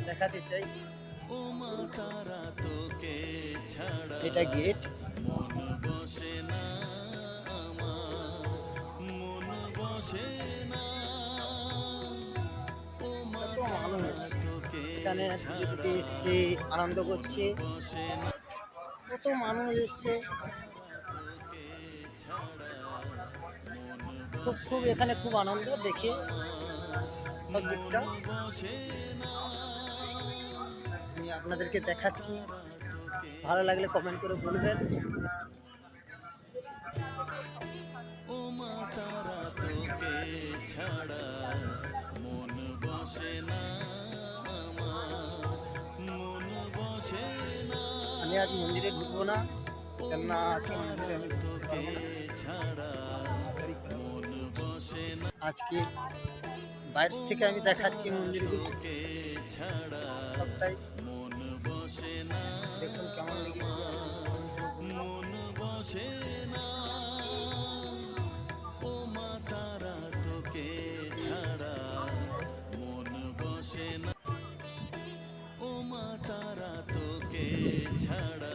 দেখাতে চাই। ও মা তারা তোকে ছাড়া এটা গেট। মন বসে না আমার, মন বসে না। ও মা কত তারা মানুষ তোকে এখানে পুজো দিতে ছাড়া এসছে, আনন্দ করছে। বসে না, কত মানুষ এসছে। তোকে ছাড়া মন খুব বসে খুব এখানে খুব আনন্দ দেখে আমার, সব মন দিকটা বসে না। আমি আপনাদেরকে দেখাচ্ছি। তোকে ভালো লাগলে কমেন্ট করে বলবেন। ও মা তারা তোকে ছাড়া মন বসে না আমার, মন বসে না। আমি আজ মন্দিরে ঢুকবো না, কেননা আজকে মন্দিরে আমি ঢুকতে তোকে পারবো না। ছাড়া মন বসে না। আজকে বাইরে থেকে আমি দেখাচ্ছি মন্দিরগুলো তোকে ছাড়া সবটাই। মন বসে না, দেখুন কেমন লেগেছে আমাদের। মন বসে না। ও মা তারা তোকে ছাড়া মন বসে না, ও মা তারা তোকে ছাড়া